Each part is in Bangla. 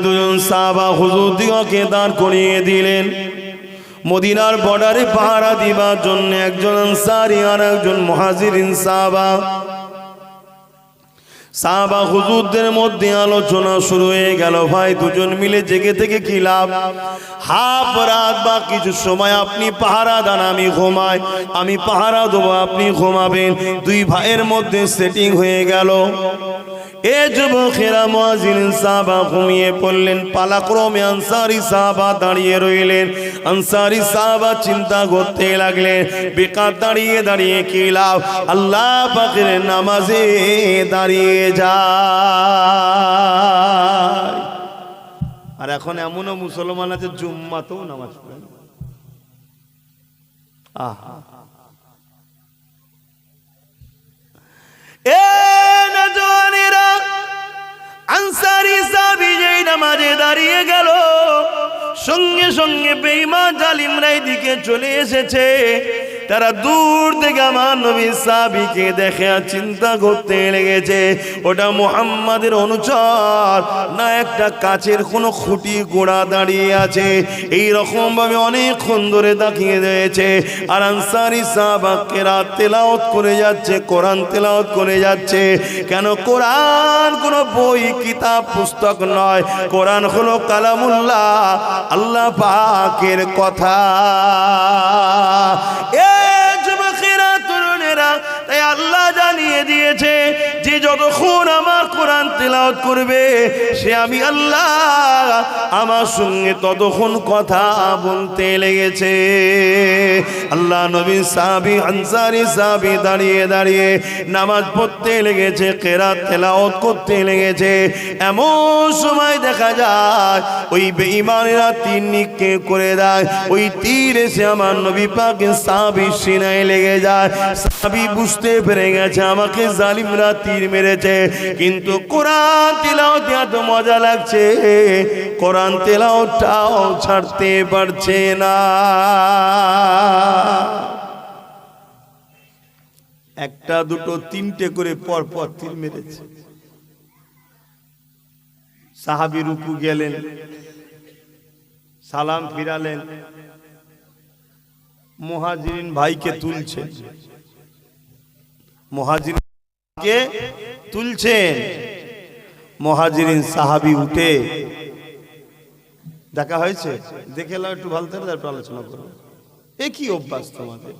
দুজন সাহাবা হুজুর দিগকে দাঁড় করিয়ে দিলেন। মদিনার বর্ডারে পাহারা দিবার জন্য একজন আনসারী আর একজন মুহাজিরিন সাহাবা হুজুরদের মধ্যে আলোচনা শুরু হয়ে গেল। ভাই, দুজন মিলে জেগে থেকে কি লাভ? হাফ রাত বা কিছু সময় আপনি পাহারা দেন, আমি ঘুমাই, আমি পাহারা দেবো, আপনি ঘুমাবেন। দুই ভাইয়ের মধ্যে সেটিং হয়ে গেল। এ যুবকেরা মুহাজিরিন সাহাবা ঘুমিয়ে পড়লেন। পালাক্রমে আনসারী সাহাবা দাঁড়িয়ে রইলেন। আনসারী সাহাবা চিন্তা করতে লাগলেন, বেকার দাঁড়িয়ে দাঁড়িয়ে কি লাভ? আল্লাহ পাকের নামাজে দাঁড়িয়ে যায়। আর এখন এমনও মুসলমান আছে জুম্মাতেও নামাজ পড়ে। আহা, এ নজওয়ানেরা, আনসারী সাহাবী যেই নামাজে দাঁড়িয়ে গেল, সঙ্গে সঙ্গে বেঈমান জালিমরা এদিকে চলে এসেছে। তারা দূর থেকে আমার নবী সাহাবীকে দেখে আর চিন্তা করতে লেগেছে, ওটা মুহাম্মাদের অনুচর না একটা কাচের কোনো খুঁটি গোড়া দাঁড়িয়ে আছে। এই রকম ভাবে অনেকক্ষণ ধরে তাকিয়ে রয়েছে। আর আনসারী সাহাবা কেরাত তেলাওয়াত করে যাচ্ছে, কোরআন তেলাওয়াত করে যাচ্ছে। কেন? কোরআন কোনো বই কিতাব পুস্তক নয়, কোরআন হলো কালামুল্লাহ, আল্লাহ পাকের কথা। তাই আল্লাহ জানিয়ে দিয়েছে যে যতক্ষণ আমার কোরআন তেলাওয়াত করবে সে আমি আল্লাহ আমার সঙ্গে ততক্ষণ কথা বলতে লেগেছে। আল্লাহ নবী সাহাবী আনসারী সাহাবী দাঁড়িয়ে দাঁড়িয়ে নামাজ পড়তে লেগেছে, কেরাত তেলাওয়াত করতে লেগেছে। এমন সময় দেখা যায় ওই বেঈমানেরা তীর নিক্ষেপ করে দেয়। ওই তীর এসে আমার নবী পাকের সাহাবীর সিনায় লেগে যায়। সাহাবী বুঝতে পেরে গেছে আমাকে জালিমরা তীর মেরেছে, কিন্তু কোরআন তেলাওয়াত এত মজা লাগছে, কোরআন তেলাওয়াতটাও ছাড়তে পারছে না। একটা দুটো তিনটে করে পর পর তীর মেরেছে। সাহাবী রুকু গেলেন, সালাম ফিরালেন, মুহাজিরিন ভাইকে তুলছেন, মুহাজিরিনকে তুলছেন। মুহাজিরিন সাহাবী উঠে, দেখা হয়েছে, দেখে এলাম একটু ভালো থাকলে তারপর আলোচনা করবো। এ কি অভ্যাস তোমাদের?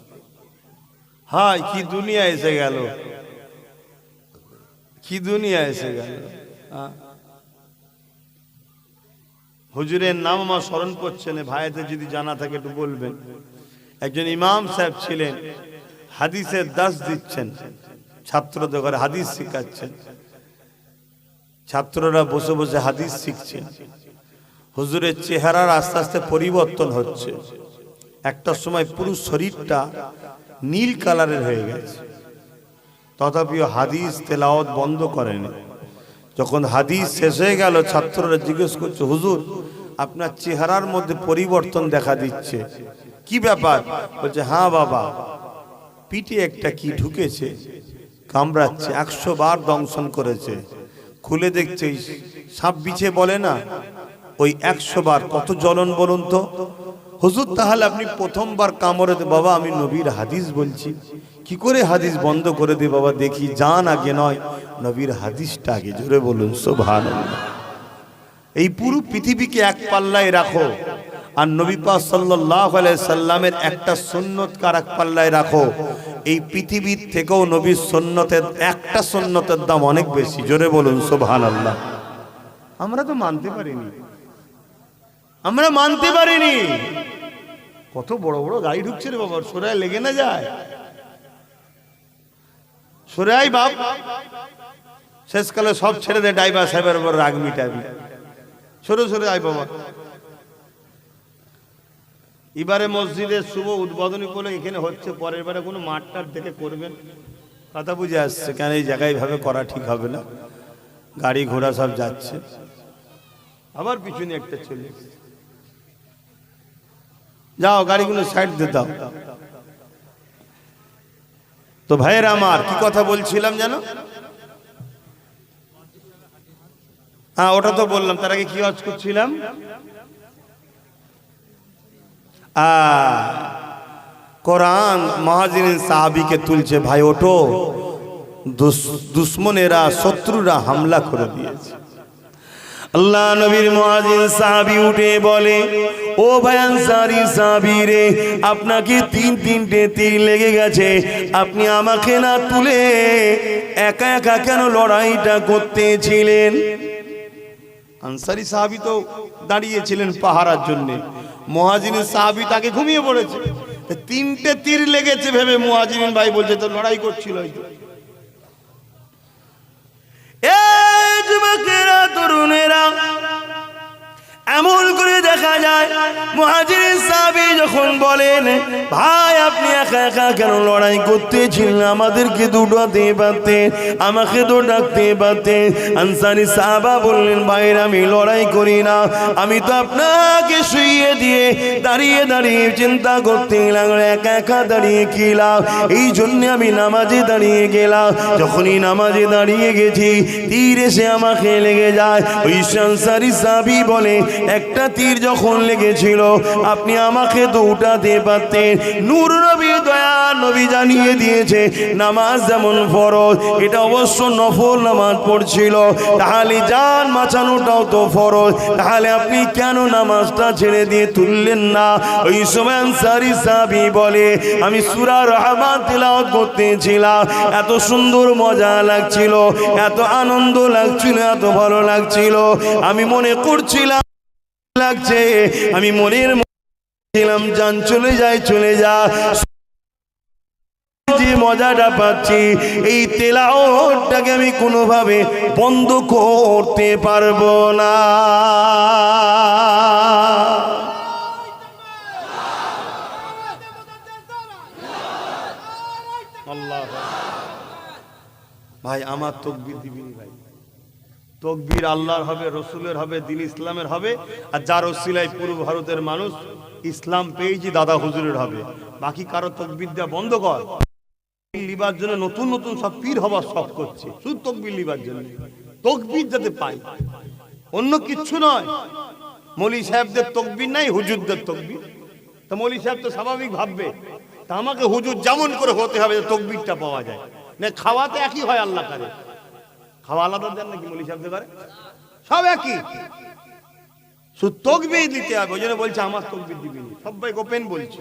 হাই, কি দুনিয়া এসে গেল, কি দুনিয়া এসে গেল। হুজুরের নাম আমার স্মরণ করছেন, ভাইদের যদি জানা থাকে একটু বলবেন। একজন ইমাম সাহেব ছিলেন, হাদিসের দাস দিচ্ছেন, ছাত্রদের ঘরে হাদিস শিখাচ্ছেন, ছাত্ররা বসে বসে হাদিস শিখছেন। হুজুরের চেহারার আস্তে আস্তে পরিবর্তন হচ্ছে। একটা সময় পুরো শরীরটা নীল কালারের হয়ে গেছে, তথাপিও হাদিস তেলাওয়াত বন্ধ করেনি। যখন হাদিস শেষ হয়ে গেল, ছাত্ররা জিজ্ঞেস করছে, হুজুর আপনার চেহারার মধ্যে পরিবর্তন দেখা দিচ্ছে, কি ব্যাপার? বলছে, হ্যাঁ বাবা, পিঠে একটা কি ঢুকেছে, কামড়াচ্ছে, 100 বার দংশন করেছে। খুলে দেখছে সাপ বিছে বলে না, ওই 100 বার কত জ্বলন বলুন তো। হুজুর তাহলে আপনি প্রথমবার কামড়ে? বাবা আমি নবীর হাদিস বলছি, কি করে হাদিস বন্ধ করে দে বাবা, দেখি জান আগে নয়, নবীর হাদিসটা আগে। জোরে বলুন সুবহানাল্লাহ। এই পুরো পৃথিবীকে এক পাল্লায় রাখো, আর নবী পাক সাল্লাল্লাহু আলাইহি সাল্লামের একটা সুন্নতকে এক পাল্লায় রাখো। এই পৃথিবীর থেকেও নবীর সুন্নতের একটা সুন্নতের দাম অনেক বেশি। জোরে বলুন সুবহানাল্লাহ। আমরা তো মানতে পারিনি, আমরা মানতে পারিনি। কত বড় বড় গাড়ি ঢুকছে রে বাবা, সরাই লেগে না যায়, সরাই বাপ। শেষকালে সব ছেড়ে দে, ড্রাইভার সাহেবের উপর রাগ মিটাবি, সরে সরে আয় বাবা। এবারে মসজিদের শুভ উদ্বোধনী বলে এখানে হচ্ছে, পরের বারে কোনো মাঠটার দেখে করবেন, কথা বুঝে আসছে। কেন এই জায়গায় ভাবে করা ঠিক হবে না, গাড়ি ঘোড়া সব যাচ্ছে। আবার পিছনে একটা চলে, যাও গাড়িগুলো সাইড দিয়ে দাও। তো ভাইয়েরা আমার, কি কথা বলছিলাম জানো? হ্যাঁ ওটা তো বললাম, তার আগে কি ওয়াজ করছিলাম? কোরআন মুহাজিরিন সাহাবীকে তুলছে, ভাই ওঠো, দুশ্মনেরা শত্রুরা হামলা করে দিয়েছে। আল্লাহ নবীর মুয়াজ্জিন সাহাবী উঠে বলে, ও ভাই আনসারী সাহাবী রে, আপনাকে তিনটে তীর লেগে গেছে, আপনি আমাকে না তুলে একা একা কেন লড়াইটা করতেছিলেন? আনসারী সাহাবী তো দাঁড়িয়েছিলেন পাহারার জন্য, মুহাজিরিন সাহাবী তাকে ঘুমিয়ে পড়েছে। তিনটে তীর লেগেছে ভেবে মুহাজিরিন ভাই বলছে তো লড়াই করছিল। এই যুবকেরা, তরুণেরা, এমন করে দেখা যায় মুহাজিরিন সাহাবী যখন বলেন, ভাই আপনি একা একা কেন লড়াই করতেছিলেন, আমাদেরকে দুটাতে পারতেন, আমাকে তো ডাকতে পারতেন। আনসারী সাহাবা বললেন, ভাইয়ের আমি লড়াই করি না, আমি তো আপনাকে শুইয়ে দিয়ে দাঁড়িয়ে দাঁড়িয়ে চিন্তা করতে লাগলাম, একা একা দাঁড়িয়ে কি লাভ, এই জন্য আমি নামাজে দাঁড়িয়ে গেলাম। যখনই নামাজে দাঁড়িয়ে গেছি, তীর এসে আমাকে লেগে যায়। ওই আনসারী সাহাবী বলে, একটা তীর যখন লেগেছিল আপনি আমাকে তো উঠাতে পারতেন। নূর নবী, দয়া নবী জানিয়ে দিয়েছে নামাজ যেমন ফরজ, এটা অবশ্য নফল নামাজ পড়ছিল, তাহলে জান বাঁচানোটাও তো ফরজ, তাহলে আপনি কেন নামাজটা ছেড়ে দিয়ে তুললেন না? ওই সময় আনসারী সাহাবী বলে, আমি সূরা রহমান তিলাওয়াত করতেছিলাম, এত সুন্দর মজা লাগছিল, এত আনন্দ লাগছিল, এত ভালো লাগছিল, আমি মনে করছিলাম লাগছে, আমি মনের ছিলাম জান চলে যায় চলে যা, যে মজাটা পাচ্ছি এই তেলাওয়াতটাকে আমি কোনোভাবে বন্ধ করতে পারবো না। আল্লাহ ভাই, আমার তাকবীর দিবিনি ভাই, তাকবীর আল্লাহর হবে, রসুলের হবে, দিন ইসলামের হবে, আর যার ওসিলায় পুরো ভারতের মানুষ ইসলাম পেয়েছি দাদা হুজুরের হবে। বাকি কারো তাকবীর দেওয়া বন্ধ কর। লিবার জন্য নতুন নতুন সব পীর হবার শখ করছে, শুধু তাকবীর লিবার জন্য, তাকবীর যাতে পাই, অন্য কিচ্ছু নয়। মৌলী সাহেবদের তাকবীর নাই, হুজুরদের তাকবীর, তা মৌলী সাহেব তো স্বাভাবিক ভাববে তা আমাকে হুজুর যেমন করে হতে হবে তাকবীরটা পাওয়া যায় না। খাওয়াতে একই হয়, আল্লাহ করে খাওয়া আলাদা দেন নাকি মৌলী সাহেব করে, সব একই, শুধু তাকবীর দিতে হবে। ওই জন্য বলছে আমার তাকবীর দিবিনি, সবাই গোপেন বলছে।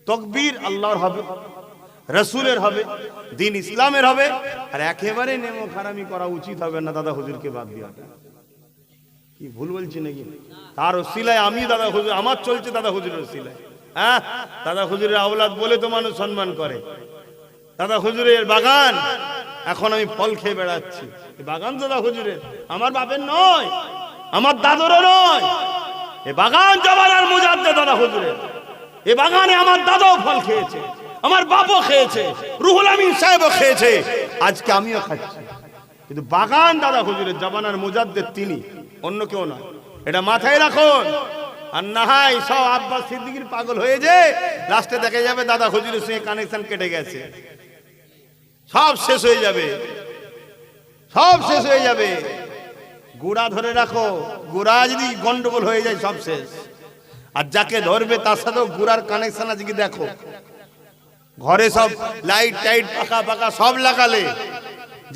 তাকবীর আল্লাহর হবে, রসুলের হবে, দিন ইসলামের হবে, আর একেবারে নেমো খারামি করা উচিত হবে না দাদা হুজুরকে বাদ দেওয়াটা। কি ভুল বলছি নাকি? তার ওসিলায় আমি দাদা হুজুর, আমার চলছে দাদা হুজুরের ওসিলায়। হ্যাঁ, দাদা হুজুরের আওলাদ বলে তো মানুষ সম্মান করে। দাদা হুজুরের বাগান, এখন আমি ফল খেয়ে বেড়াচ্ছি, বাগান দাদা হুজুরের, আমার বাপের নয়, আমার দাদুরও নয়। এ বাগান জবানার মুজাদ্দেদ দাদা হুজুরের, এ বাগানে আমার দাদাও ফল খেয়েছে, আমার বাপও খেয়েছে, রুহুল আমিন সাহেবও খেয়েছে, আজকে আমিও খাচ্ছি। কিন্তু বাগান দাদা হুজুরের, জবানার মুজাদ্দেদ তিনি, অন্য কেউ নয়, এটা মাথায় রাখুন। আর না হয় সব আব্বাস সিদ্দিকীর পাগল হয়ে যে লাস্টে দেখা যাবে দাদা হুজুরের সঙ্গে কানেকশন কেটে গেছে, সব শেষ হয়ে যাবে, সব শেষ হয়ে যাবে। গোড়া ধরে রাখো, গোড়া যদি গন্ডগোল হয়ে যায় সব শেষ। আর যাকে ধরবে তার সাথেও গোড়ার কানেকশন আছে কি দেখো। ঘরে সব লাইট টাইট পাকা পাকা সব লাগালে,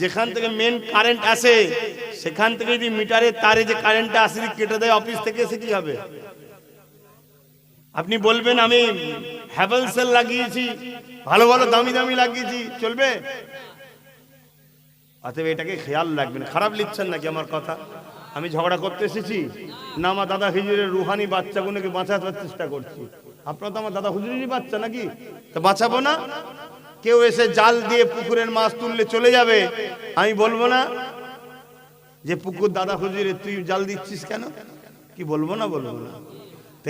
যেখান থেকে মেন কারেন্ট আসে সেখান থেকে যদি মিটারের তারে যে কারেন্টটা আসে কেটে দেয় অফিস থেকে, এসে কি হবে? আপনি বলবেন আমি হ্যাভেলসেল লাগিয়েছি, ভালো ভালো দামি দামি লাগিয়েছি, চলবে? অতএব এটাকে খেয়াল রাখবেন। খারাপ লিখছেন নাকি আমার কথা? আমি ঝগড়া করতে এসেছি না, আমার দাদা হুজুরের রুহানি বাচ্চাগুলোকে বাঁচাতে চেষ্টা করছি। আপনারা তো আমার দাদা হুজুরেরই বাচ্চা নাকি, তো বাঁচাবো না? কেউ এসে জাল দিয়ে পুকুরের মাছ তুললে চলে যাবে, আমি বলবো না যে পুকুর দাদা হুজুরের, তুই জাল দিচ্ছিস কেন? কি বলবো না? বলবো না।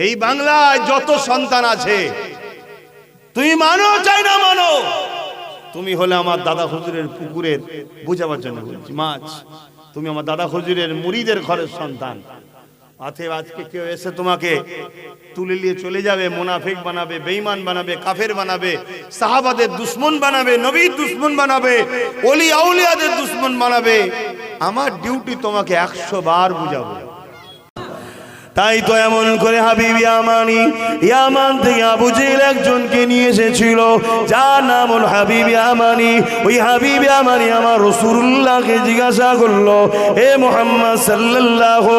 এই বাংলায় যত সন্তান আছে, তুমি মানো চাই না মানো, তুমি হলে আমার দাদা হুজুরের পুকুরের, বুঝাবার জন্য বলছি, মাছ, তুমি আমার দাদা হুজুরের মুরিদের ঘরের সন্তান। অতএব আজকে কেউ এসে তোমাকে তুলে নিয়ে চলে যাবে, মুনাফিক বানাবে, বেঈমান বানাবে, কাফের বানাবে, সাহাবাদের দুশমন বানাবে, নবীর দুশমন বানাবে, ওলি আউলিয়াদের দুশমন বানাবে, আমার ডিউটি তোমাকে 100 বার বুঝাবো। তাই তো এমন করে হাবিব ইয়ামান থেকে আবু জেহেল একজনকে নিয়ে এসেছিল, যার নাম হল হাবিব ইয়ামানি। ওই হাবিব ইয়ামানি আমার রাসূলুল্লাহকে জিজ্ঞাসা করলো, হে মুহাম্মদ সাল্লাল্লাহু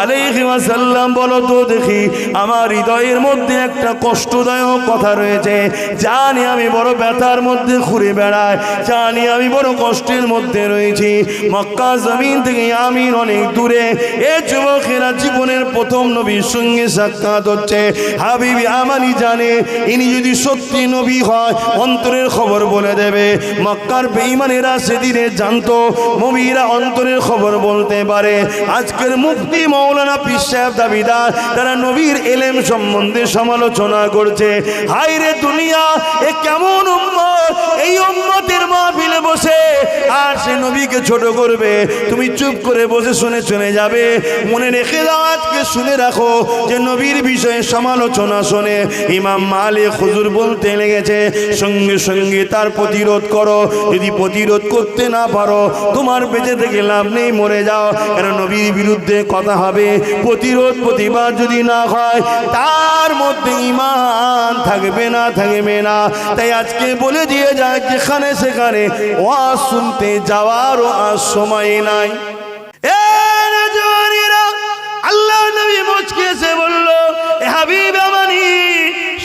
আলাইহি ওয়াসাল্লাম, বলো তো দেখি, আমার হৃদয়ের মধ্যে একটা কষ্টদায়ক কথা রয়েছে, জানি আমি বড় ব্যথার মধ্যে ঘুরে বেড়াই, জানি আমি বড় কষ্টের মধ্যে রয়েছি। মক্কা জমিন থেকে ইয়ামিন অনেক দূরে। এ যুবকেরা জীবনের প্রথম নবীর সঙ্গে সাক্ষাৎ হচ্ছে। হাবিব ইয়ামানি জানে ইনি যদি সত্যি নবী হয় অন্তরের খবর বলে দেবে। মক্কার বেঈমানেরা সেদিনে জানতো নবীরা অন্তরের খবর বলতে পারে। আজকের মুফতি মাওলানা পীর সাহেব দাবিদার, তারা নবীর ইলম সম্বন্ধে সমালোচনা করছে। হায় রে দুনিয়া, এ কেমন উম্মত, এই উম্মতের মাহফিলে বসে আর সে নবীকে ছোট করবে, তুমি চুপ করে বসে শুনে চলে যাবে। মনে রেখে দাও, আজকে শুনে রাখো যে নবীর বিষয়ে সমালোচনা শুনে ইমাম মালিক হুজুর বলতে লেগেছে, সঙ্গে সঙ্গে তার প্রতিরোধ করো। যদি প্রতিরোধ করতে না পারো, তোমার বেঁচে থেকে লাভ নেই, মরে যাও। কারণ নবীর বিরুদ্ধে কথা হবে, প্রতিবাদ যদি না হয়, তার মধ্যে ঈমান থাকবে না। তাই আজকে বলে দিয়ে যায়, যেখানে সেখানে ওয়াজ শুনতে যাওয়ারও আজ সময় নাই। আল্লাহ নবী মুচকে এসে বলল, হাবিব আমানি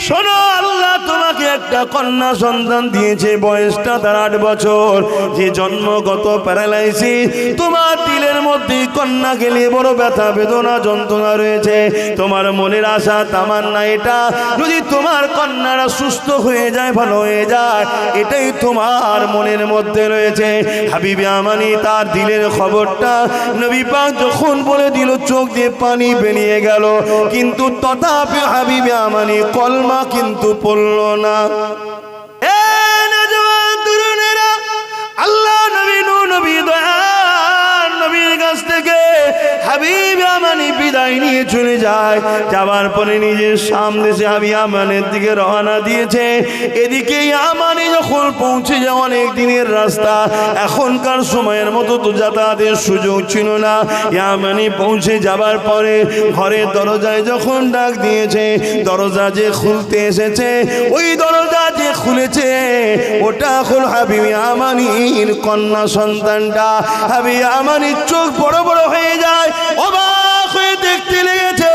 শোনো, আল্লাহ তোমাকে একটা কন্যা সন্তান দিয়েছে, বয়সটা তার 8 বছর। যে জন্মগত প্যারালাইসিস, তোমার দিলের মধ্যে কন্যা গেলে বড় ব্যথা বেদনা যন্ত্রণা রয়েছে। তোমার মনের আশা তামান্না এটা, যদি তোমার কন্যারা সুস্থ হয়ে যায়, ভালো হয়ে যায়, এটাই তোমার মনের মধ্যে রয়েছে। হাবিবে আমানি তার দিলের খবরটা নবী পাক যখন বলে দিল, চোখ দিয়ে পানি বেরিয়ে গেল, কিন্তু তথাপি হাবিবে আমানি কলমা কিন্তু পড়ল না। আল্লাহ নবী দয়ার নবীর কাছ থেকে হাবিব ইয়ামানি বিদায় নিয়ে চলে যায়। যাবার পরে নিজের সামনে সে হাবিব ইয়ামানের দিকে রওনা দিয়েছে। এদিকে ইয়ামানি যখন পৌঁছে যায়, অনেক দিনের রাস্তা, এখনকার সময়ের মতো তো যাতায়াতের সুযোগ ছিল না। ইয়ামানি পৌঁছে যাবার পরে ঘরের দরজায় যখন ডাক দিয়েছে, দরজা যে খুলতে এসেছে, ওই দরজা যে খুলেছে ওটা হল হাবিব ইয়ামানির কন্যা সন্তানটা। হাবিব ইয়ামানির চোখ বড় বড় হয়ে যায়, অবাক হয়ে দেখতে লেগেছে,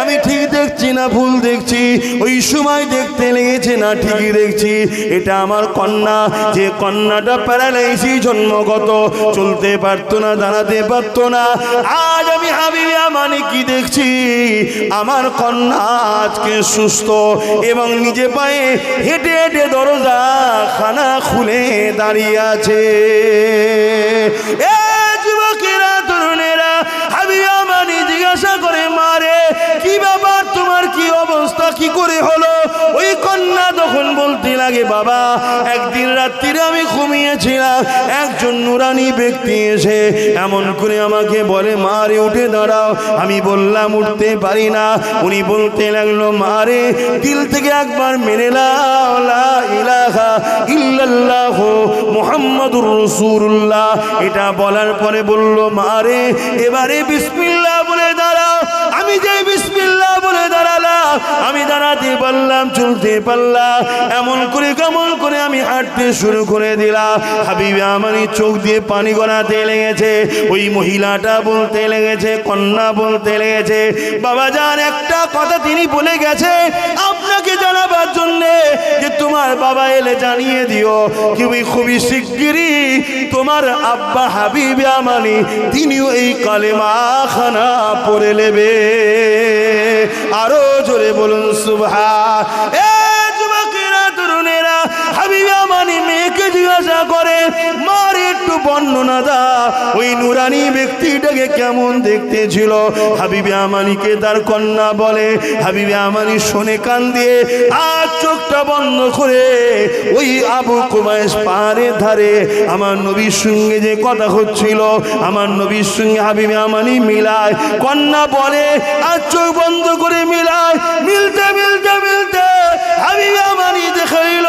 আমি ঠিক দেখছি না ভুল দেখছি। ওই সময় দেখতে লেগেছে না ঠিকই দেখছি, এটা আমার কন্যা। যে কন্যাটা প্যারালাইসিস জন্মগত, চলতে পারতো না, দাঁড়াতে পারতো না। আজ আমি হাবিব ইয়ামানি কি দেখছি, আমার কন্যা আজকে সুস্থ এবং নিজে পায়ে হেঁটে হেঁটে দরজা খানা খুলে দাঁড়িয়ে আছে। যুবকেরা, তরুণেরা, হাবিব ইয়ামানি জিজ্ঞাসা করে, মারে কি ব্যাপার, তোমার কি অবস্থা, কি করে হলো? ওই কন্যা তখন বলতে লাগে, বাবা একদিন রাত্রিরে আমি ঘুমিয়েছিলাম, একজন নুরানি ব্যক্তি এসে এমন করে আমাকে বলে, মারে উঠে দাঁড়াও। আমি বললাম উঠতে পারি না। উনি বলতে লাগলো, মারে দিল থেকে একবার মেনে নাও লা ইলাহা ইল্লাল্লাহ মুহাম্মাদুর রাসূলুল্লাহ। এটা বলার পরে বলল, মারে এবারে বিসমিল্লাহ বলে দাঁড়াও। আমি যে বিসমিল্লাহ বলে দাঁড়ালাম, আমি দাঁড়াতে পারলাম, চলতে পারলাম, এমন করে আমি হাঁটতে শুরু করে দিলাম। হাবিব ইয়ামানি চোখ দিয়ে পানি গড়াতে লেগেছে। ওই মহিলাটা বলতে লেগেছে, কন্যা বলতে লেগেছে, বাবা জান একটা কথা তিনি বলে গেছে আপনাকে জানাবার জন্য, যে তোমার বাবা এলে জানিয়ে দিও খুবই শিগগিরই তোমার আব্বা হাবিব ইয়ামানি তিনিও এই কালেমা খানা পড়ে নেবে। আরো জোরে বলুন সুবহান। যুবকেরা, তরুণেরা, হাবিব ইয়ামানি মেয়েকে জিজ্ঞাসা করে, মার একটু বর্ণনা দাও, ওই নুরানি ব্যক্তিটাকে কেমন দেখতে ছিল? হাবিব ইয়ামানিকে তার কন্যা বলে। হাবিব ইয়ামানি শুনে কান দিয়ে আর চোখটা বন্ধ করে ওই আবু কুবাইস পাহাড়ের ধারে আমার নবীর সঙ্গে যে কথা হচ্ছিল, আমার নবীর সঙ্গে হাবিব ইয়ামানি মিলায়। কন্যা বলে আর চোখ বন্ধ করে মিলায়, মিলতে হাবিব ইয়ামানি দেখাইল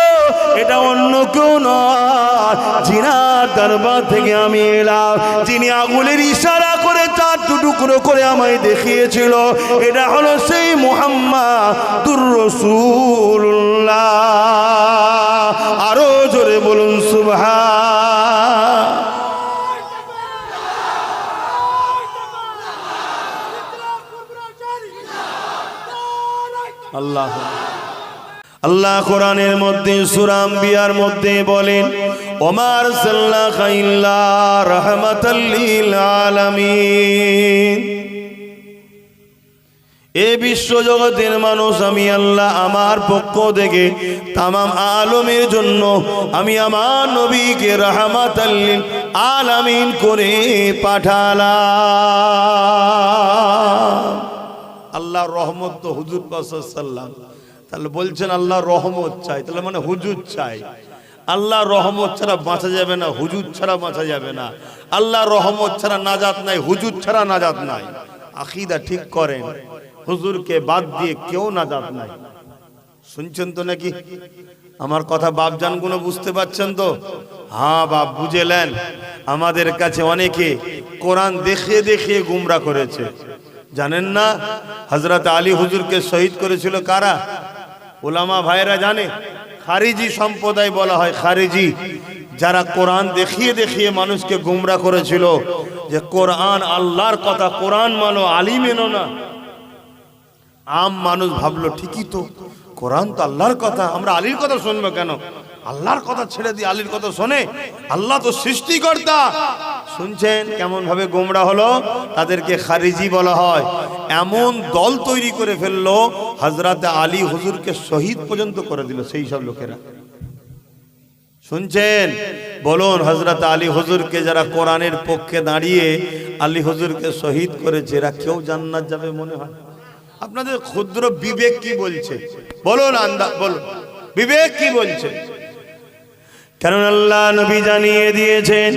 এটা অন্য কেউ নয়, জিনার দরবার থেকে আমি এলাম, যিনি আগুনের ইশারা করে 4 টুকরো করে আমায় দেখিয়েছিল, এটা হলো সেই মুহাম্মাদুর রাসূলুল্লাহ। আরো জোরে বলুন সুবহান। আল্লাহ আল্লাহ কোরআনের মধ্যে সূরা আম্বিয়ার মধ্যে বলেন, ওমা আরসালনাকা ইল্লা রাহমাতাল লিল আলামিন। এই বিশ্ব জগতের মানুষ আমি আল্লাহ আমার পক্ষ থেকে তামাম আলমের জন্য আমি আমার নবীকে রাহমাতাল লিল আলামিন করে পাঠালাম। আল্লাহর রহমত তো হুজুর পাক সাল্লাল্লাহু আলাইহি ওয়াসাল্লাম, তাহলে বলছেন আল্লাহর রহমত চাই, তাহলে মানে হুজুর চাই। আল্লাহর রহমত ছাড়া বাঁচা যাবে না, হুজুর ছাড়া বাঁচা যাবে না। আল্লাহর রহমত ছাড়া নাজাত নাই, হুজুর ছাড়া নাজাত নাই। আকীদা ঠিক করেন, হুজুরকে বাদ দিয়ে কেউ নাজাত নাই। শুনছেন তো নাকি আমার কথা? বাপজানগুলো বুঝতে পারছেন তো? হ্যাঁ বাপ, বুঝেলেন। আমাদের কাছে অনেকে কোরআন দেখিয়ে দেখিয়ে গুমরা করেছে, জানেন না? হযরত আলী হুজুরকে শহীদ করেছিল কারা? উলামা ভাইরা জানে? খারিজি সম্প্রদায় বলা হয়, খারিজি, যারা কোরআন দেখিয়ে দেখিয়ে মানুষকে গুমরা করেছিল যে কোরআন আল্লাহর কথা, কোরআন মানো, আলী মেনো না। আম মানুষ ভাবলো ঠিকই তো, কোরআন তো আল্লাহর কথা, আমরা আলীর কথা শুনবো কেন? আল্লাহর কথা ছেড়ে দিয়ে আলীর কথা শোনে, আল্লাহ তো সৃষ্টিকর্তা। শুনছেন কেমন ভাবে গোমরা হলো? তাদেরকে খারিজি বলা হয়। এমন দল তৈরি করে ফেললো, হযরত আলী হুজুরকে শহীদ পর্যন্ত করে দিল সেই সব লোকেরা। শুনছেন? বলুন, হযরত আলী হুজুরকে যারা কোরআনের পক্ষে দাঁড়িয়ে আলী হুজুরকে শহীদ করেছে, এরা কেউ জান্নাত যাবে মনে হয়? আপনাদের ক্ষুদ্র বিবেক কি বলছে? বলুন, বলুন, বিবেক কি বলছে? কারণ আল্লাহ নবী জানিয়ে দিয়েছেন,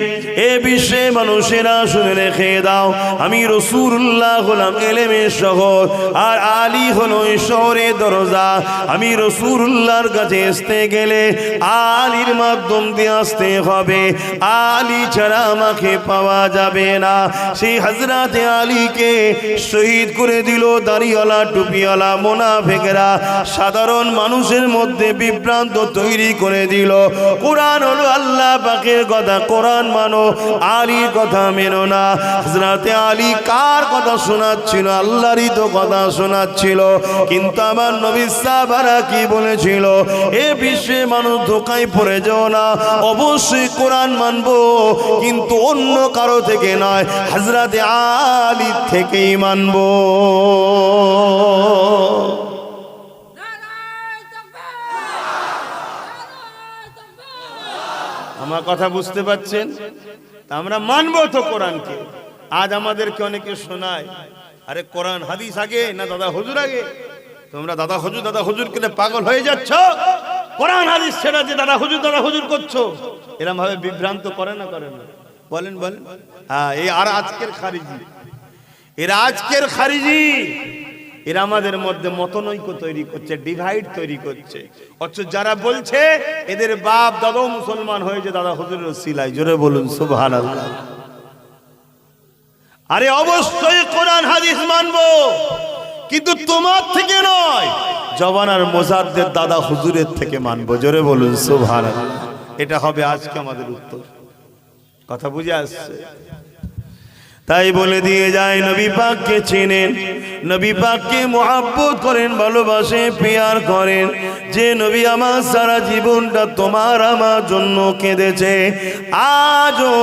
এ বিশ্বে মানুষেরা শুনে রেখে দাও, আমি রাসূলুল্লাহ হলাম ইলমের শহর, আর আলী হলো ঈশ্বরের দরজা। আমি রাসূলুল্লাহর কাছে আসতে গেলে আলীর মাধ্যম দিয়ে আসতে হবে, আলী ছাড়া আমাকে পাওয়া যাবে না। সেই হযরত আলীকে শহীদ করে দিল দাড়িওয়ালা, টুপিওয়ালা মুনাফিকরা, সাধারণ মানুষের মধ্যে বিভ্রান্ত তৈরি করে দিল। কোরআন হলো আল্লাহ পাকের কথা, কোরআন মানো, আলীর কথা মেনো না। হযরত আলী কার কথা শোনাচ্ছিল? আল্লাহরই তো কথা শোনাচ্ছিল। কিন্তু আমার নবী সাহাবারা কি বলেছিল? এ বিশ্বে মানুষ ধোঁকায় পড়ে যাও না, অবশ্যই কোরআন মানবো, কিন্তু অন্য কারো থেকে নয়, হযরত আলী থেকেই মানবো। আমার কথা বুঝতে পাচ্ছেন? আমরা মানবো তো কোরআনকে। আজ আমাদেরকে অনেকে শোনায়, আরে কোরআন হাদিস আগে না দাদা হুজুর আগে? তোমরা দাদা হুজুর কে পাগল হয়ে যাচ্ছ, কোরআন হাদিস ছেড়ে যে দাদা হুজুর করছো। এরকম ভাবে বিভ্রান্ত করে না? বলেন বলেন। হ্যাঁ, এই আর আজকের খারিজি, এরা আজকের খারিজি, এরা আমাদের মধ্যে মতনৈক্য তৈরি করছে, ডিভাইড তৈরি করছে। অথচ যারা বলছে এদের বাপ দাদাও মুসলমান হয়েছে দাদা হুজুরের ওসিলায়, জোরে বলুন সুবহানাল্লাহ। আরে অবশ্যই কোরআন হাদিস মানবো, কিন্তু তোমার থেকে নয়, জবানার মোজাদ্দেদ দাদা হুজুরের থেকে মানবো, জোরে বলুন সুবহানাল্লাহ। এটা হবে আজকে আমাদের উত্তর। কথা বুঝে আসছে? তাই বলে দিয়ে যায়, নবী পাককে চেনেন, নবী পাককে মহব্বত করেন, ভালোবাসে, প্যার করেন। যে নবী আমার সারা জীবনটা তোমার আমার জন্য কেঁদেছে, আজও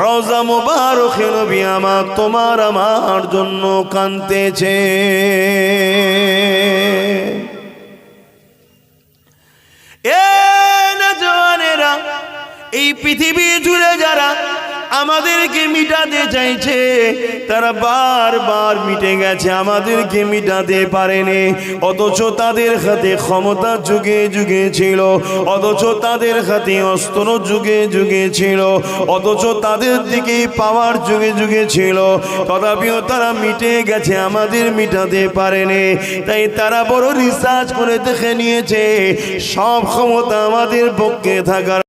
রওজা মুবারকে নবী আমার তোমার আমার জন্য কাঁদতেছে। এ নওজওয়ানেরা, এই পৃথিবী জুড়ে যারা আমাদেরকে মিটাতে চাইছে, তারা বারবার মিটে গেছে, আমাদেরকে মিটাতে পারেনি। অথচ তাদের হাতে ক্ষমতা যুগে যুগে ছিল, অথচ তাদের হাতে অস্ত্র যুগে যুগে ছিল, অথচ তাদের দিকে পাওয়ার যুগে যুগে ছিল, তথাপিও তারা মিটে গেছে, আমাদের মিটাতে পারেনি। তাই তারা বড় রিসার্চ করে দেখে নিয়েছে সব ক্ষমতা আমাদের পক্ষে থাকার